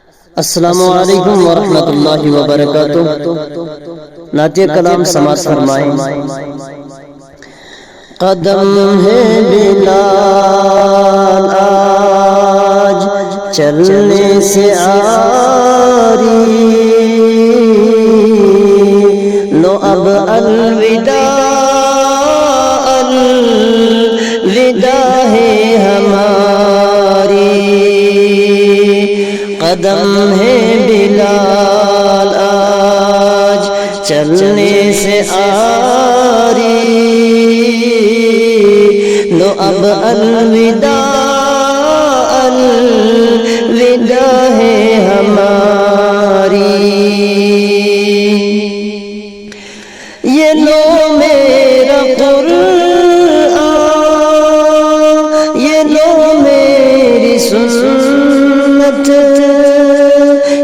السلام علیکم ورحمۃ اللہ وبرکاتہ۔ نعت کلام سماعت فرمائیں۔ قدم ہے بلال آج چلنے سے عاری، لو اب الوداع الوداع ہے ہماری، قدم ہے بلال آج چلنے سے عاری، لو اب الوداع الوداع ہے ہماری، یہ لو میرا قرآن، یہ لو میری سنت،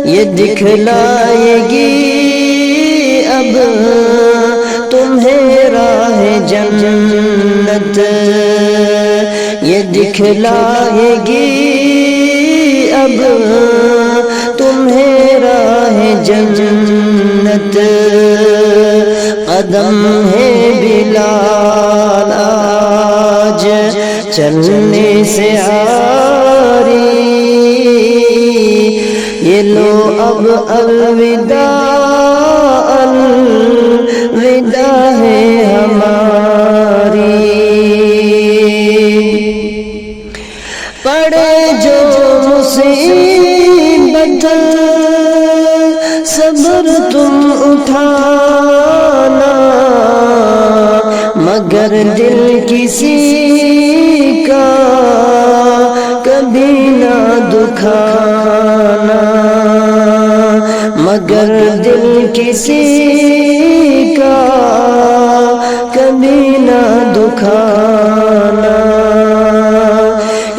یہ دکھلائے گی اب تمہیں راہ جنت، یہ دکھلائے گی اب تمہیں راہ جنت، قدم ہے بلال آج چلنے سے عاری، یہ لو اب الوداع الوداع ہے ہماری، پڑے جو مصیبت صبر تم اٹھانا، مگر دل کسی کا کبھی نہ دکھانا، مگر دل کسی کا کبھی نہ دکھانا،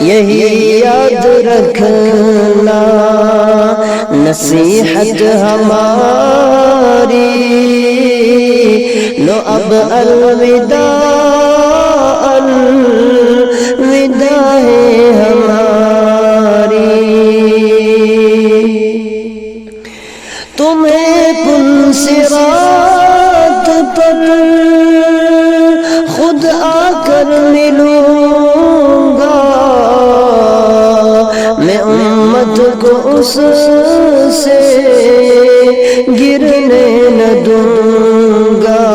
یہی یاد رکھنا نصیحت ہماری، لو اب الوداع الوداع ہے ہماری، تمہیں پل صراط پر خود آ کر ملوں گا، میں امت کو اس سے گرنے نہ دوں گا،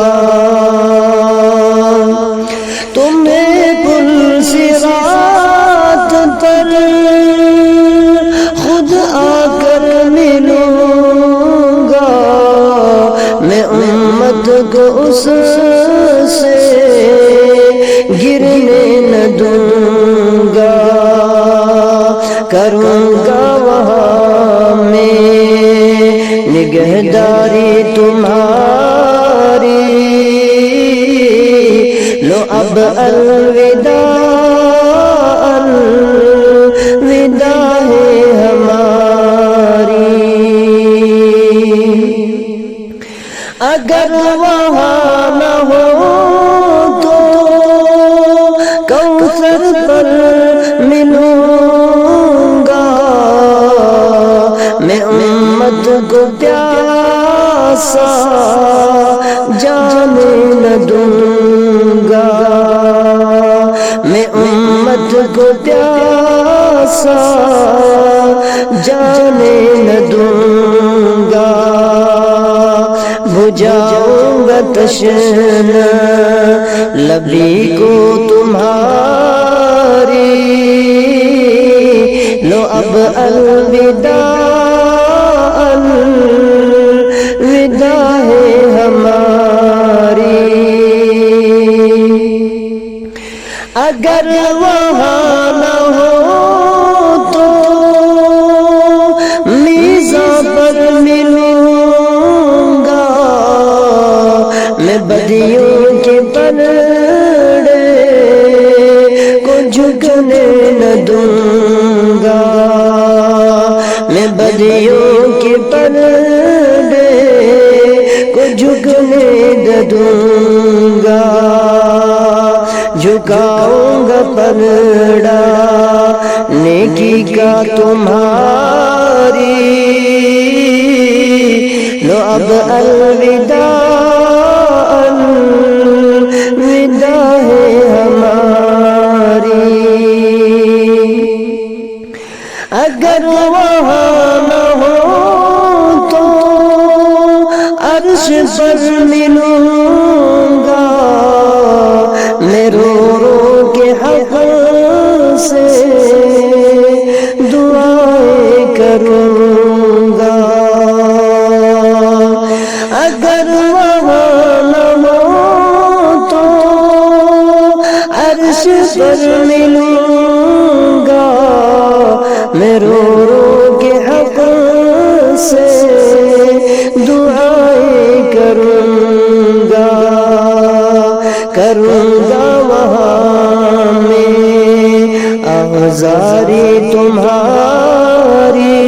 تمہیں پل صراط پر خود آ کر ملوں گا، میں امت کو اس سے گرنے نہ دوں گا، کروں گا وہاں میں نگہداری تمہاری، لو اب الوداع الوداع ہے ہماری، اگر وہاں نہ ہو تو کوثر پر ملوں گا، میں امت کو پیاسا جانے نہ دوں گا، میں امت کو پیاسا جانے نہ دوں گا، بجھاؤں گا تشنہ لبی کو تمہاری، لو اب الوداع الوداع ہے ہماری، اگر وہاں نہ ہو تو میزاں پر ملوں گا، میں بدیوں کے پلڑے کو جھکنے نہ دوں گا، میں بدیوں کے پلڑے کو جھکنے نہ دوں گا، جھکاؤں گا پلڑا نیکی کا تمہاری، الوداع الوداع ہے ہماری، اگر وہاں نہ ہو تو عرش پر ملوں گا، میں رو رو کے حق سے دعائیں کروں گا، اگر وہاں نہ ہو تو عرش پر ملوں گا، میں رو رو کے حق سے دعائیں کروں گا، کروں گا وہاں میں آزاری تمہاری،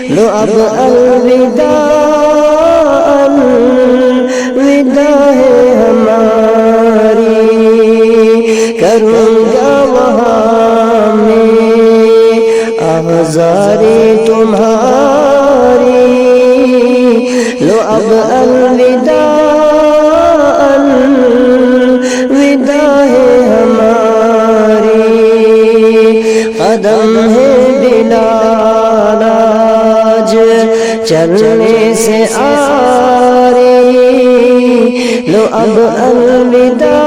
لو اب الوداع الوداع ہے ہماری، کروں گا وہاں میں آزاری تمہاری، لو اب الوداع الوداع ہے ہماری، قدم ہے بلال آج چلنے سے آری، لو اب الوداع